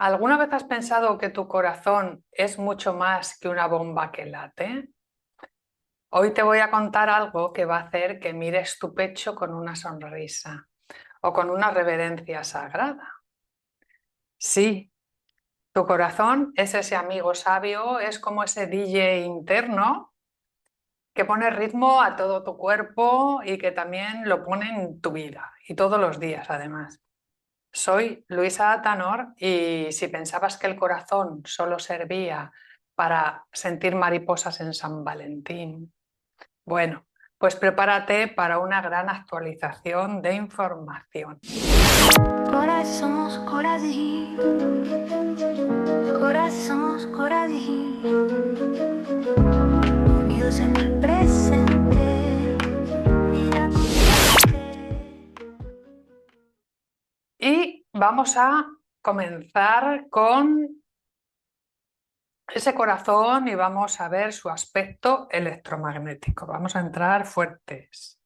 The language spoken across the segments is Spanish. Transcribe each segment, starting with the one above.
¿Alguna vez has pensado que tu corazón es mucho más que una bomba que late? Hoy te voy a contar algo que va a hacer que mires tu pecho con una sonrisa o con una reverencia sagrada. Sí, tu corazón es ese amigo sabio, es como ese DJ interno que pone ritmo a todo tu cuerpo y que también lo pone en tu vida y todos los días además. Soy Luisa Atanor y si pensabas que el corazón solo servía para sentir mariposas en San Valentín, bueno, pues prepárate para una gran actualización de información. Corações, coração, corações, coração, unidos en el presente. Y vamos a comenzar con ese corazón y vamos a ver su aspecto electromagnético. Vamos a entrar fuertes.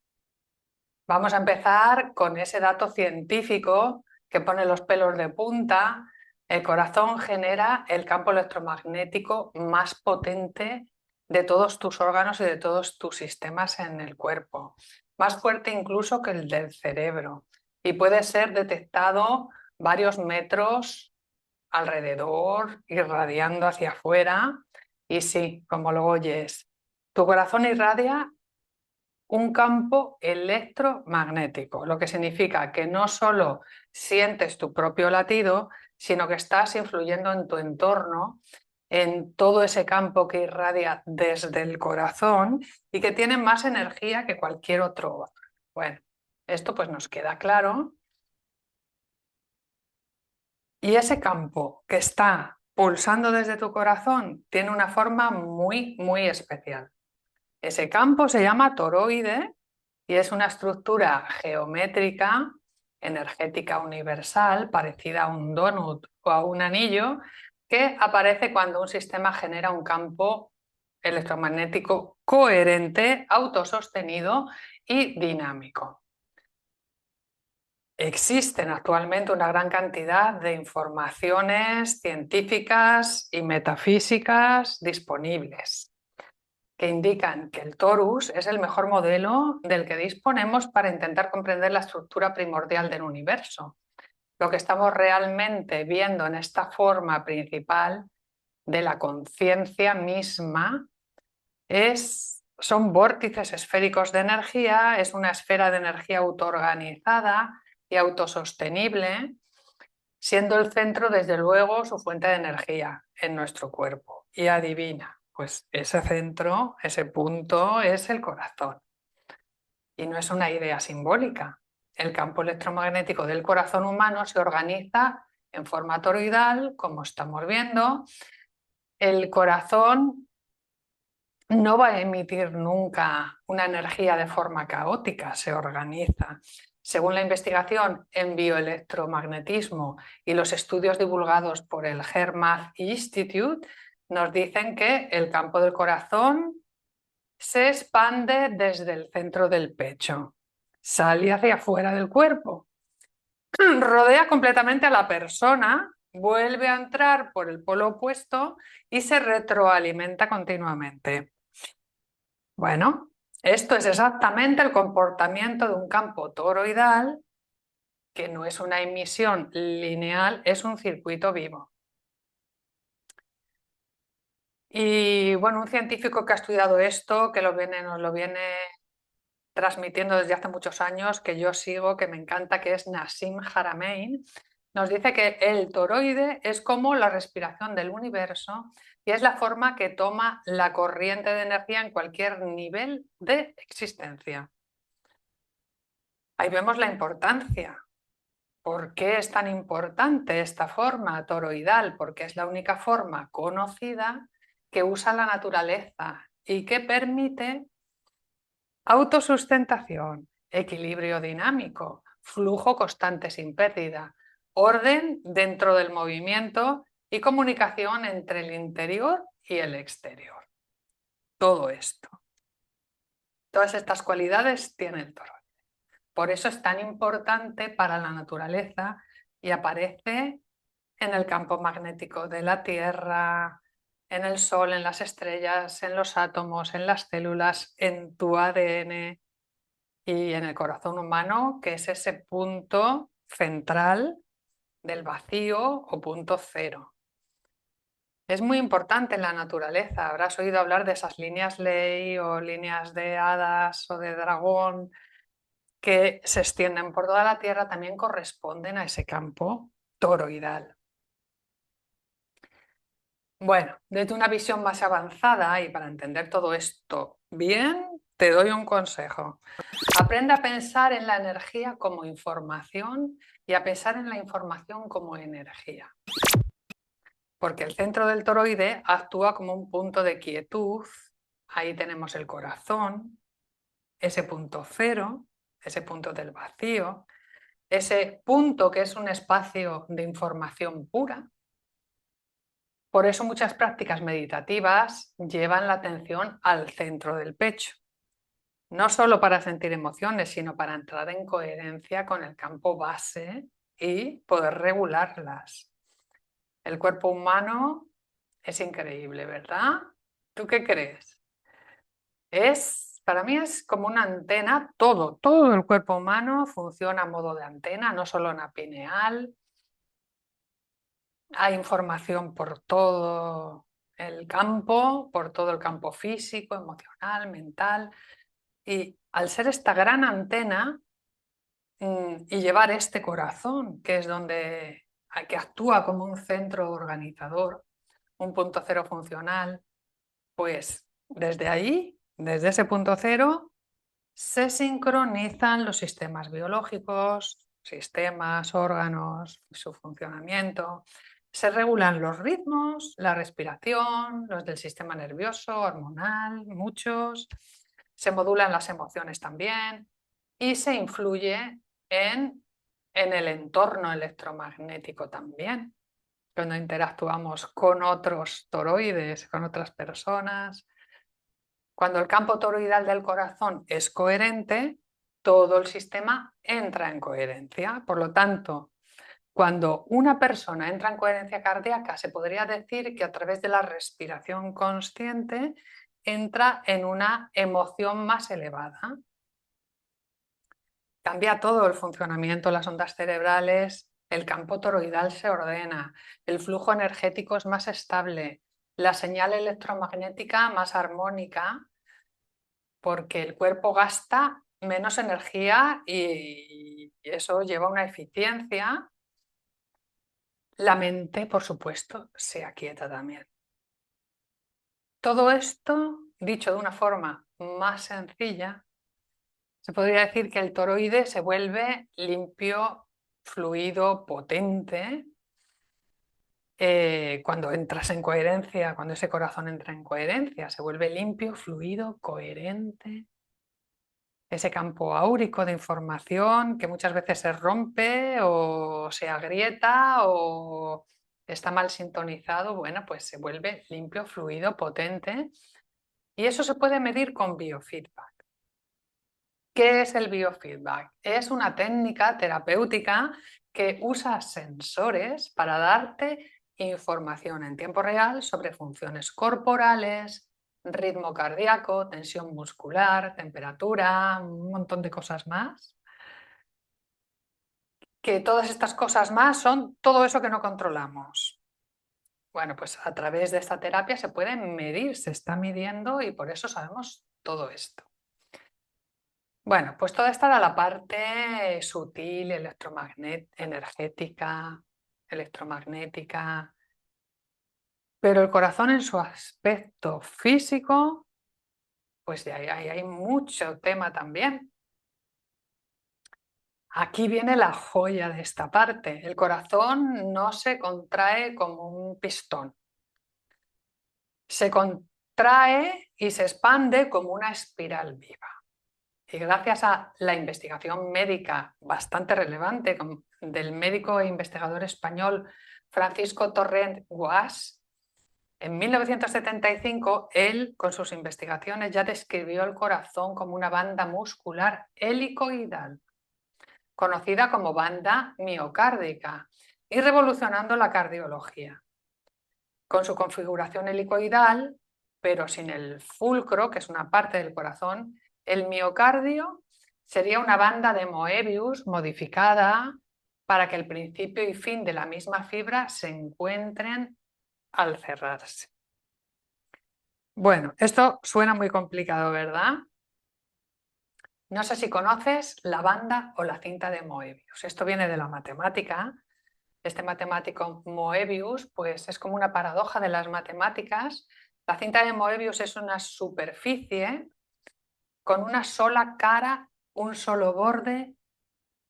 Vamos a empezar con ese dato científico que pone los pelos de punta. El corazón genera el campo electromagnético más potente de todos tus órganos y de todos tus sistemas en el cuerpo. Más fuerte incluso que el del cerebro. Y puede ser detectado varios metros alrededor, irradiando hacia afuera. Y sí, como lo oyes, tu corazón irradia un campo electromagnético, lo que significa que no solo sientes tu propio latido, sino que estás influyendo en tu entorno, en todo ese campo que irradia desde el corazón y que tiene más energía que cualquier otro órgano. Bueno, esto pues nos queda claro. Y ese campo que está pulsando desde tu corazón tiene una forma muy, muy especial. Ese campo se llama toroide y es una estructura geométrica, energética universal, parecida a un donut o a un anillo, que aparece cuando un sistema genera un campo electromagnético coherente, autosostenido y dinámico. Existen actualmente una gran cantidad de informaciones científicas y metafísicas disponibles que indican que el torus es el mejor modelo del que disponemos para intentar comprender la estructura primordial del universo. Lo que estamos realmente viendo en esta forma principal de la conciencia misma son vórtices esféricos de energía, es una esfera de energía autoorganizada y autosostenible, siendo el centro, desde luego, su fuente de energía en nuestro cuerpo. Y adivina, pues ese centro, ese punto es el corazón. Y no es una idea simbólica. El campo electromagnético del corazón humano se organiza en forma toroidal, como estamos viendo. El corazón no va a emitir nunca una energía de forma caótica, se organiza. Según la investigación en bioelectromagnetismo y los estudios divulgados por el HeartMath Institute, nos dicen que el campo del corazón se expande desde el centro del pecho, sale hacia afuera del cuerpo, rodea completamente a la persona, vuelve a entrar por el polo opuesto y se retroalimenta continuamente. Bueno, esto es exactamente el comportamiento de un campo toroidal, que no es una emisión lineal, es un circuito vivo. Y bueno, un científico que ha estudiado esto, que nos lo viene transmitiendo desde hace muchos años, que yo sigo, que me encanta, que es Nassim Haramein, nos dice que el toroide es como la respiración del universo y es la forma que toma la corriente de energía en cualquier nivel de existencia. Ahí vemos la importancia. ¿Por qué es tan importante esta forma toroidal? Porque es la única forma conocida que usa la naturaleza y que permite autosustentación, equilibrio dinámico, flujo constante sin pérdida, orden dentro del movimiento y comunicación entre el interior y el exterior. Todo esto. Todas estas cualidades tiene el toroide. Por eso es tan importante para la naturaleza y aparece en el campo magnético de la Tierra, en el Sol, en las estrellas, en los átomos, en las células, en tu ADN y en el corazón humano, que es ese punto central del vacío o punto cero. Es muy importante en la naturaleza. Habrás oído hablar de esas líneas ley o líneas de hadas o de dragón que se extienden por toda la Tierra, también corresponden a ese campo toroidal. Bueno, desde una visión más avanzada y para entender todo esto bien, te doy un consejo. Aprende a pensar en la energía como información y a pensar en la información como energía. Porque el centro del toroide actúa como un punto de quietud. Ahí tenemos el corazón, ese punto cero, ese punto del vacío, ese punto que es un espacio de información pura. Por eso muchas prácticas meditativas llevan la atención al centro del pecho, no solo para sentir emociones, sino para entrar en coherencia con el campo base y poder regularlas. El cuerpo humano es increíble, ¿verdad? ¿Tú qué crees? Para mí es como una antena, todo el cuerpo humano funciona a modo de antena, no solo una pineal. Hay información por todo por todo el campo físico, emocional, mental. Y al ser esta gran antena y llevar este corazón, que es que actúa como un centro organizador, un punto cero funcional, pues desde ahí, desde ese punto cero, se sincronizan los sistemas biológicos, sistemas, órganos, su funcionamiento. Se regulan los ritmos, la respiración, los del sistema nervioso, hormonal, muchos. Se modulan las emociones también y se influye en el entorno electromagnético también, cuando interactuamos con otros toroides, con otras personas. Cuando el campo toroidal del corazón es coherente, todo el sistema entra en coherencia. Por lo tanto, cuando una persona entra en coherencia cardíaca, se podría decir que a través de la respiración consciente entra en una emoción más elevada. Cambia todo el funcionamiento, las ondas cerebrales, el campo toroidal se ordena, el flujo energético es más estable, la señal electromagnética más armónica, porque el cuerpo gasta menos energía y eso lleva a una eficiencia. La mente, por supuesto, se aquieta también. Todo esto, dicho de una forma más sencilla, se podría decir que el toroide se vuelve limpio, fluido, potente, cuando entras en coherencia, cuando ese corazón entra en coherencia, se vuelve limpio, fluido, coherente. Ese campo áurico de información que muchas veces se rompe o se agrieta o está mal sintonizado, bueno, pues se vuelve limpio, fluido, potente. Y eso se puede medir con biofeedback. ¿Qué es el biofeedback? Es una técnica terapéutica que usa sensores para darte información en tiempo real sobre funciones corporales, ritmo cardíaco, tensión muscular, temperatura, un montón de cosas más. Que todas estas cosas más son todo eso que no controlamos. Bueno, pues a través de esta terapia se puede medir, se está midiendo y por eso sabemos todo esto. Bueno, pues toda esta era la parte sutil, energética, electromagnética, pero el corazón en su aspecto físico, pues de ahí hay mucho tema también. Aquí viene la joya de esta parte. El corazón no se contrae como un pistón. Se contrae y se expande como una espiral viva. Y gracias a la investigación médica bastante relevante del médico e investigador español Francisco Torrent Guas, en 1975 él, con sus investigaciones, ya describió el corazón como una banda muscular helicoidal, conocida como banda miocárdica, y revolucionando la cardiología. Con su configuración helicoidal, pero sin el fulcro, que es una parte del corazón, el miocardio sería una banda de Moebius modificada para que el principio y fin de la misma fibra se encuentren al cerrarse. Bueno, esto suena muy complicado, ¿verdad? No sé si conoces la banda o la cinta de Moebius. Esto viene de la matemática. Este matemático Moebius, pues es como una paradoja de las matemáticas. La cinta de Moebius es una superficie con una sola cara, un solo borde,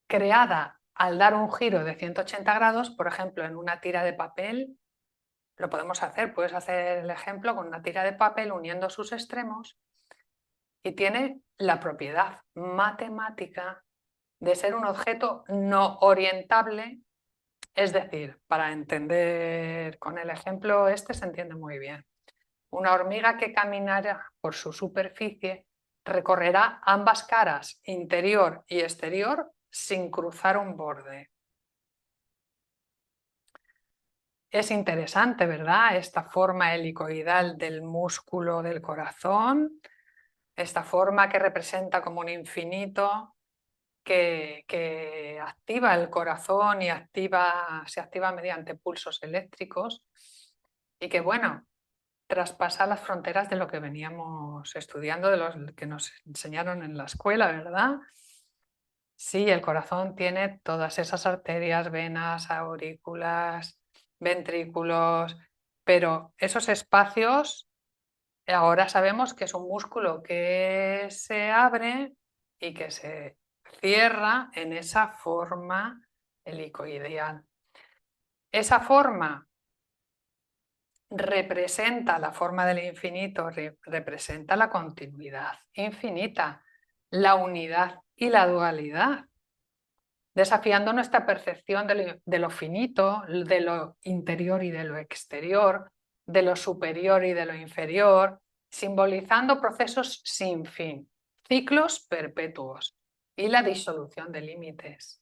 creada al dar un giro de 180 grados, por ejemplo, en una tira de papel. Lo podemos hacer, puedes hacer el ejemplo con una tira de papel uniendo sus extremos y tiene la propiedad matemática de ser un objeto no orientable, es decir, para entender con el ejemplo este se entiende muy bien. Una hormiga que caminará por su superficie recorrerá ambas caras, interior y exterior, sin cruzar un borde. Es interesante, ¿verdad? Esta forma helicoidal del músculo del corazón, esta forma que representa como un infinito que activa el corazón y se activa mediante pulsos eléctricos y que, bueno, traspasa las fronteras de lo que veníamos estudiando, de los que nos enseñaron en la escuela, ¿verdad? Sí, el corazón tiene todas esas arterias, venas, aurículas, ventrículos, pero esos espacios ahora sabemos que es un músculo que se abre y que se cierra en esa forma helicoidal. Esa forma representa la forma del infinito, representa la continuidad infinita, la unidad y la dualidad, desafiando nuestra percepción de lo finito, de lo interior y de lo exterior, de lo superior y de lo inferior, simbolizando procesos sin fin, ciclos perpetuos y la disolución de límites.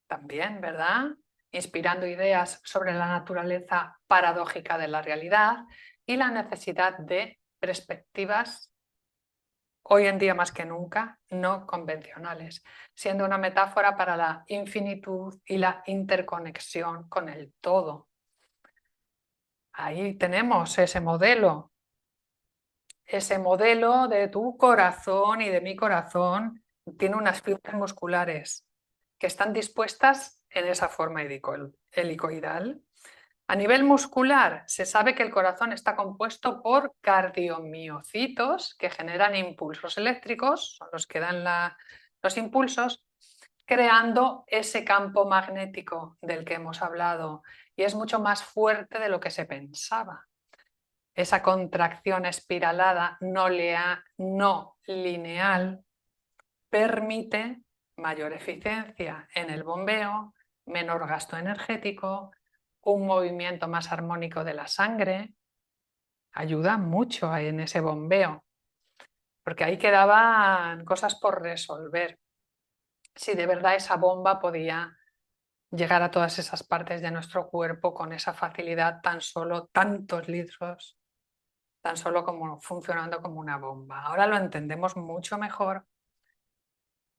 También, ¿verdad? Inspirando ideas sobre la naturaleza paradójica de la realidad y la necesidad de perspectivas, hoy en día más que nunca, no convencionales, siendo una metáfora para la infinitud y la interconexión con el todo. Ahí tenemos ese modelo de tu corazón y de mi corazón, tiene unas fibras musculares que están dispuestas en esa forma helicoidal. A nivel muscular, se sabe que el corazón está compuesto por cardiomiocitos que generan impulsos eléctricos, son los que dan los impulsos, creando ese campo magnético del que hemos hablado, y es mucho más fuerte de lo que se pensaba. Esa contracción espiralada no lineal permite mayor eficiencia en el bombeo, menor gasto energético, un movimiento más armónico de la sangre. Ayuda mucho en ese bombeo, porque ahí quedaban cosas por resolver. Si de verdad esa bomba podía llegar a todas esas partes de nuestro cuerpo con esa facilidad, tan solo tantos litros, tan solo como funcionando como una bomba. Ahora lo entendemos mucho mejor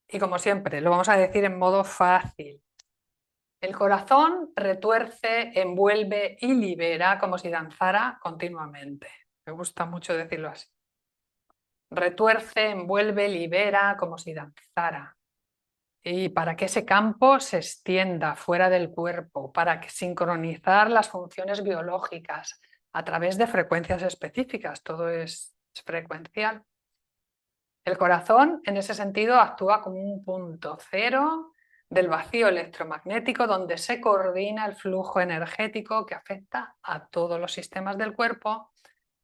y, como siempre, lo vamos a decir en modo fácil. El corazón retuerce, envuelve y libera como si danzara continuamente. Me gusta mucho decirlo así. Retuerce, envuelve, libera como si danzara. Y para que ese campo se extienda fuera del cuerpo, para sincronizar las funciones biológicas a través de frecuencias específicas, todo es frecuencial. El corazón, en ese sentido, actúa como un punto cero del vacío electromagnético donde se coordina el flujo energético que afecta a todos los sistemas del cuerpo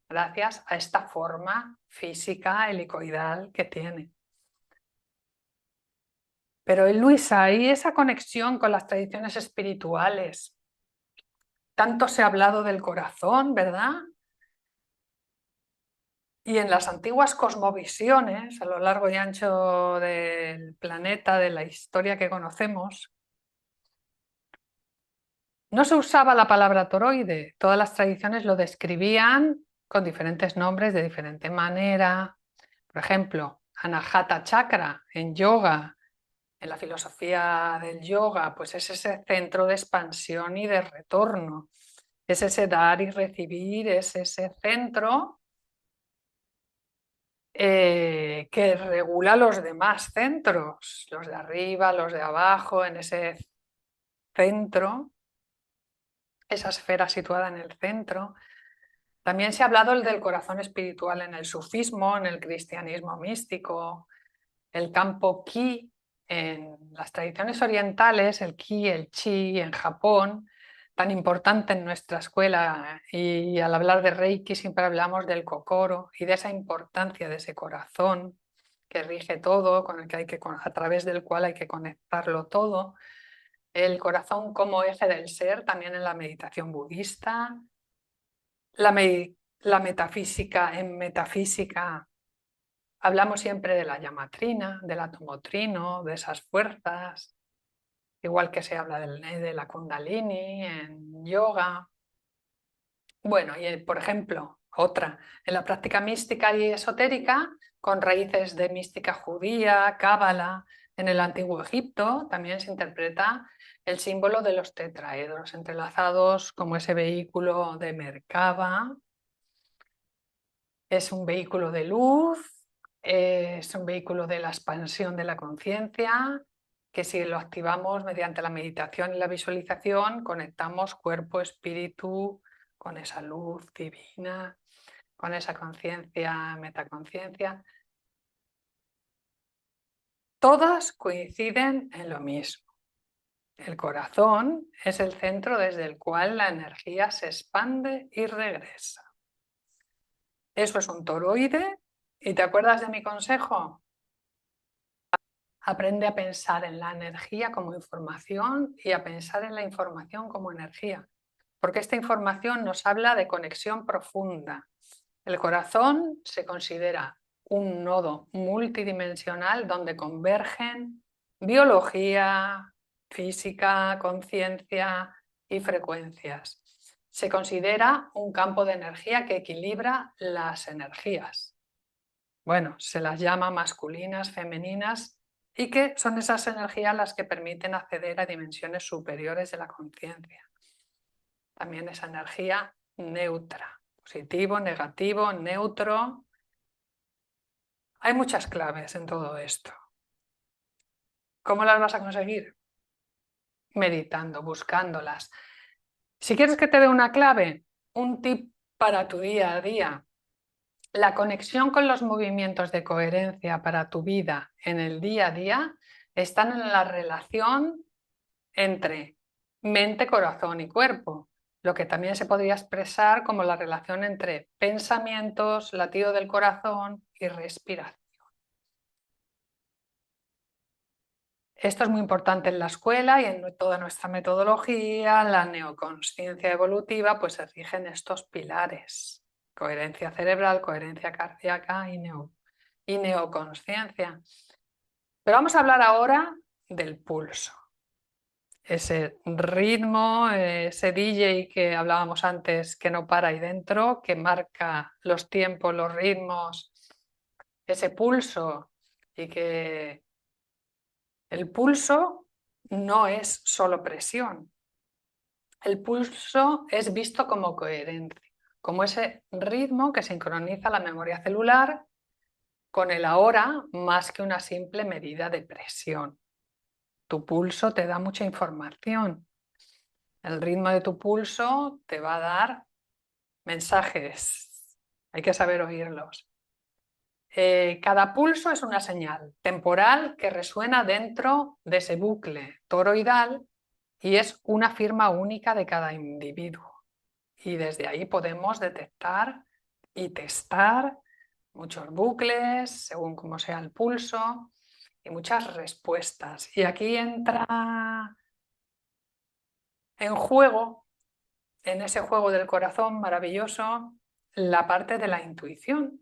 gracias a esta forma física helicoidal que tiene. Pero Luisa, ¿y esa conexión con las tradiciones espirituales? Tanto se ha hablado del corazón, ¿verdad? Y en las antiguas cosmovisiones, a lo largo y ancho del planeta, de la historia que conocemos, No se usaba la palabra toroide, todas las tradiciones lo describían con diferentes nombres de diferente manera. Por ejemplo, Anahata Chakra en yoga, en la filosofía del yoga, pues es ese centro de expansión y de retorno, es ese dar y recibir, es ese centro que regula los demás centros, los de arriba, los de abajo, en ese centro, esa esfera situada en el centro. También se ha hablado el del corazón espiritual en el sufismo, en el cristianismo místico, el campo ki en las tradiciones orientales, el ki, el chi en Japón, tan importante en nuestra escuela, y al hablar de Reiki siempre hablamos del kokoro y de esa importancia de ese corazón que rige todo, con el que a través del cual hay que conectarlo todo. El corazón como eje del ser, también en la meditación budista. La metafísica, en metafísica hablamos siempre de la llamatrina, del atomotrino, de esas fuerzas, igual que se habla de la kundalini en yoga. Bueno, y por ejemplo, otra, en la práctica mística y esotérica, con raíces de mística judía, cábala, en el antiguo Egipto también se interpreta el símbolo de los tetraedros entrelazados como ese vehículo de Merkaba. Es un vehículo de luz, es un vehículo de la expansión de la conciencia, que si lo activamos mediante la meditación y la visualización, conectamos cuerpo, espíritu, con esa luz divina, con esa conciencia, metaconciencia. Todas coinciden en lo mismo. El corazón es el centro desde el cual la energía se expande y regresa. Eso es un toroide. ¿Y te acuerdas de mi consejo? Aprende a pensar en la energía como información y a pensar en la información como energía, porque esta información nos habla de conexión profunda. El corazón se considera un nodo multidimensional donde convergen biología, física, conciencia y frecuencias. Se considera un campo de energía que equilibra las energías. Bueno, se las llama masculinas, femeninas, y que son esas energías las que permiten acceder a dimensiones superiores de la conciencia. También esa energía neutra, positivo, negativo, neutro. Hay muchas claves en todo esto. ¿Cómo las vas a conseguir? Meditando, buscándolas. Si quieres que te dé una clave, un tip para tu día a día, la conexión con los movimientos de coherencia para tu vida en el día a día están en la relación entre mente, corazón y cuerpo, lo que también se podría expresar como la relación entre pensamientos, latido del corazón y respiración. Esto es muy importante en la escuela y en toda nuestra metodología. La neoconsciencia evolutiva pues se rige en estos pilares: coherencia cerebral, coherencia cardíaca y neoconsciencia. Pero vamos a hablar ahora del pulso. Ese ritmo, ese DJ que hablábamos antes que no para ahí dentro, que marca los tiempos, los ritmos, ese pulso, y que el pulso no es solo presión. El pulso es visto como coherencia, como ese ritmo que sincroniza la memoria celular con el ahora más que una simple medida de presión. Tu pulso te da mucha información. El ritmo de tu pulso te va a dar mensajes. Hay que saber oírlos. Cada pulso es una señal temporal que resuena dentro de ese bucle toroidal y es una firma única de cada individuo. Y desde ahí podemos detectar y testar muchos bucles según cómo sea el pulso y muchas respuestas. Y aquí entra en juego, en ese juego del corazón maravilloso, la parte de la intuición.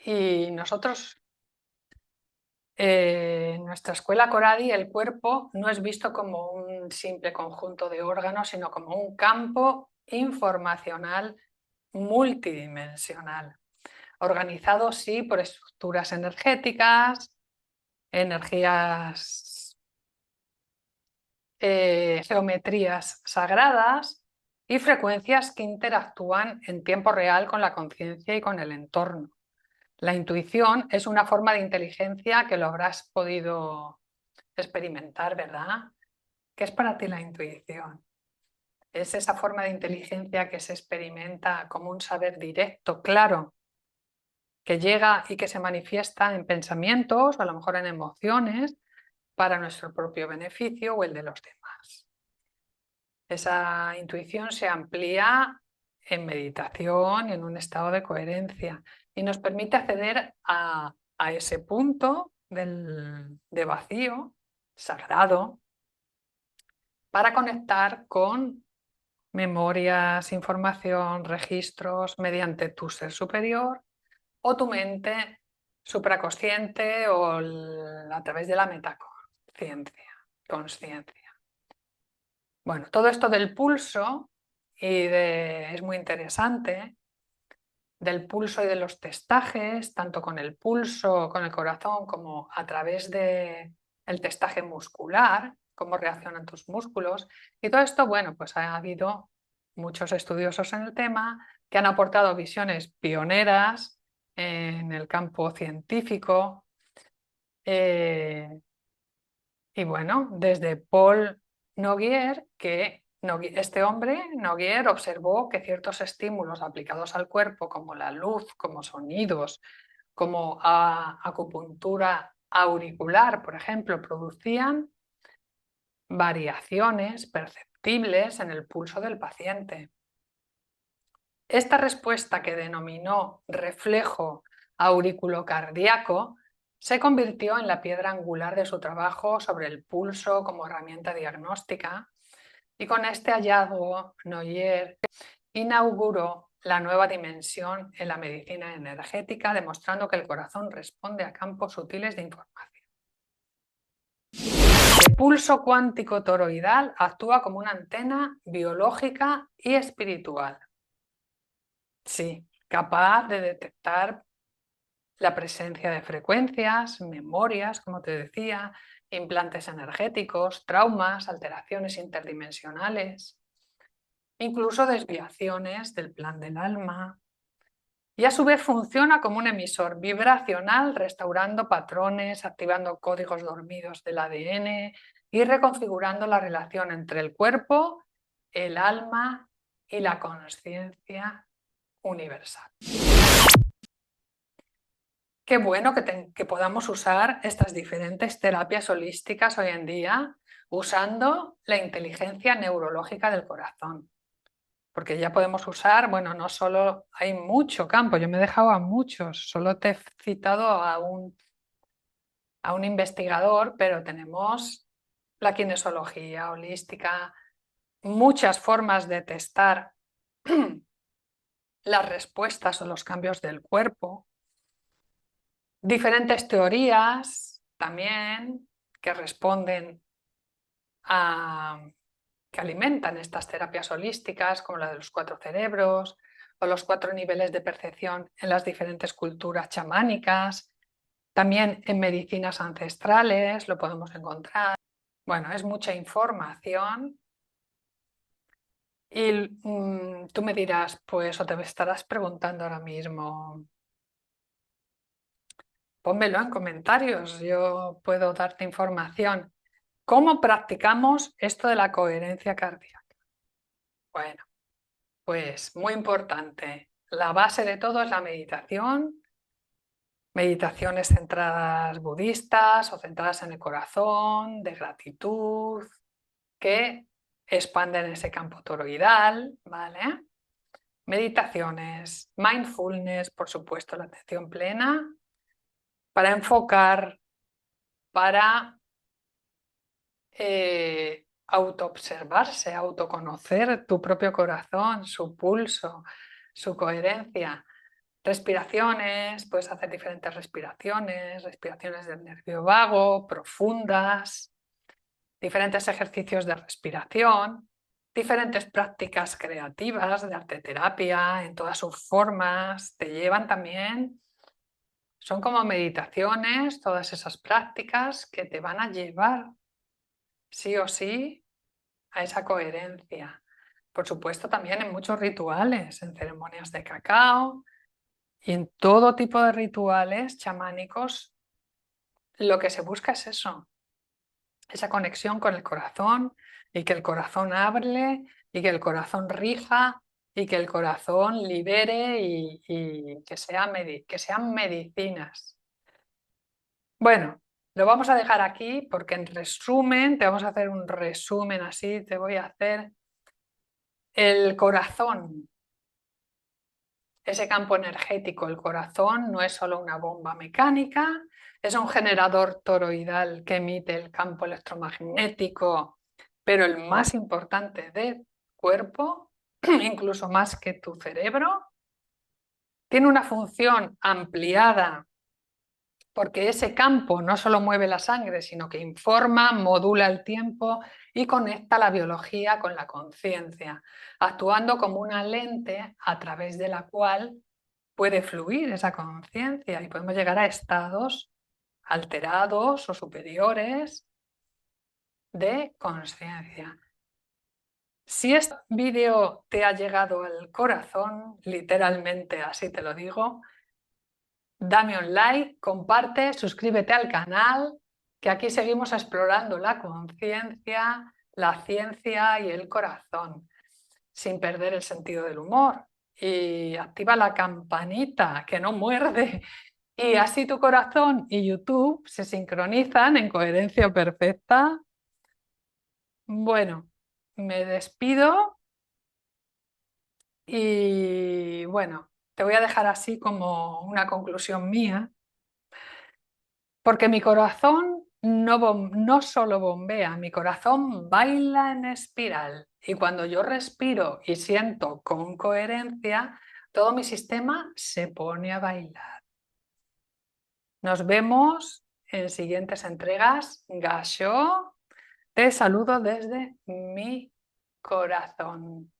Y nosotros En nuestra escuela Coradi el cuerpo no es visto como un simple conjunto de órganos, sino como un campo informacional multidimensional, organizado sí por estructuras energéticas, energías, geometrías sagradas y frecuencias que interactúan en tiempo real con la conciencia y con el entorno. La intuición es una forma de inteligencia que lo habrás podido experimentar, ¿verdad? ¿Qué es para ti la intuición? Es esa forma de inteligencia que se experimenta como un saber directo, claro, que llega y que se manifiesta en pensamientos o a lo mejor en emociones para nuestro propio beneficio o el de los demás. Esa intuición se amplía en meditación y en un estado de coherencia y nos permite acceder a ese punto de vacío sagrado para conectar con memorias, información, registros mediante tu ser superior o tu mente supraconsciente o a través de la consciencia. Bueno, todo esto del pulso es muy interesante, del pulso y de los testajes, tanto con el pulso, con el corazón, como a través del testaje muscular, cómo reaccionan tus músculos. Y todo esto, bueno, pues ha habido muchos estudiosos en el tema que han aportado visiones pioneras en el campo científico. Y bueno, desde Paul Noguier, este hombre, Noguier, observó que ciertos estímulos aplicados al cuerpo, como la luz, como sonidos, como acupuntura auricular, por ejemplo, producían variaciones perceptibles en el pulso del paciente. Esta respuesta, que denominó reflejo auriculocardíaco, se convirtió en la piedra angular de su trabajo sobre el pulso como herramienta diagnóstica, y con este hallazgo Noguier inauguró la nueva dimensión en la medicina energética, demostrando que el corazón responde a campos sutiles de información. El pulso cuántico toroidal actúa como una antena biológica y espiritual. Sí, capaz de detectar la presencia de frecuencias, memorias, como te decía, implantes energéticos, traumas, alteraciones interdimensionales, incluso desviaciones del plan del alma. Y a su vez funciona como un emisor vibracional, restaurando patrones, activando códigos dormidos del ADN y reconfigurando la relación entre el cuerpo, el alma y la consciencia universal. Qué bueno que podamos usar estas diferentes terapias holísticas hoy en día usando la inteligencia neurológica del corazón. Porque ya podemos usar, bueno, no solo hay mucho campo, yo me he dejado a muchos, solo te he citado a un investigador, pero tenemos la kinesiología holística, muchas formas de testar las respuestas o los cambios del cuerpo. Diferentes teorías también que responden que alimentan estas terapias holísticas, como la de los 4 cerebros o los 4 niveles de percepción en las diferentes culturas chamánicas. También en medicinas ancestrales lo podemos encontrar. Bueno, es mucha información. Y tú me dirás, pues, o te estarás preguntando ahora mismo, pónmelo en comentarios, yo puedo darte información. ¿Cómo practicamos esto de la coherencia cardíaca? Bueno, pues muy importante. La base de todo es la meditación, meditaciones centradas budistas o centradas en el corazón, de gratitud, que expanden ese campo toroidal, ¿vale? Meditaciones, mindfulness, por supuesto, la atención plena, para enfocar, para autoobservarse, autoconocer tu propio corazón, su pulso, su coherencia. Respiraciones, puedes hacer diferentes respiraciones del nervio vago, profundas, diferentes ejercicios de respiración, diferentes prácticas creativas de arteterapia en todas sus formas, te llevan también, son como meditaciones, todas esas prácticas que te van a llevar sí o sí a esa coherencia. Por supuesto, también en muchos rituales, en ceremonias de cacao y en todo tipo de rituales chamánicos, lo que se busca es eso, esa conexión con el corazón y que el corazón hable y que el corazón rija y que el corazón libere y que sean medicinas. Bueno, lo vamos a dejar aquí porque en resumen, te vamos a hacer un resumen así, te voy a hacer el corazón. Ese campo energético, el corazón, no es solo una bomba mecánica, es un generador toroidal que emite el campo electromagnético, pero el más importante del cuerpo, incluso más que tu cerebro, tiene una función ampliada porque ese campo no solo mueve la sangre, sino que informa, modula el tiempo y conecta la biología con la conciencia, actuando como una lente a través de la cual puede fluir esa conciencia y podemos llegar a estados alterados o superiores de conciencia. Si este vídeo te ha llegado al corazón, literalmente así te lo digo, dame un like, comparte, suscríbete al canal, que aquí seguimos explorando la conciencia, la ciencia y el corazón, sin perder el sentido del humor. Y activa la campanita, que no muerde. Y así tu corazón y YouTube se sincronizan en coherencia perfecta. Bueno, me despido y bueno, te voy a dejar así como una conclusión mía, porque mi corazón no solo bombea, mi corazón baila en espiral. Y cuando yo respiro y siento con coherencia, todo mi sistema se pone a bailar. Nos vemos en siguientes entregas. Gasho, te saludo desde mi corazón.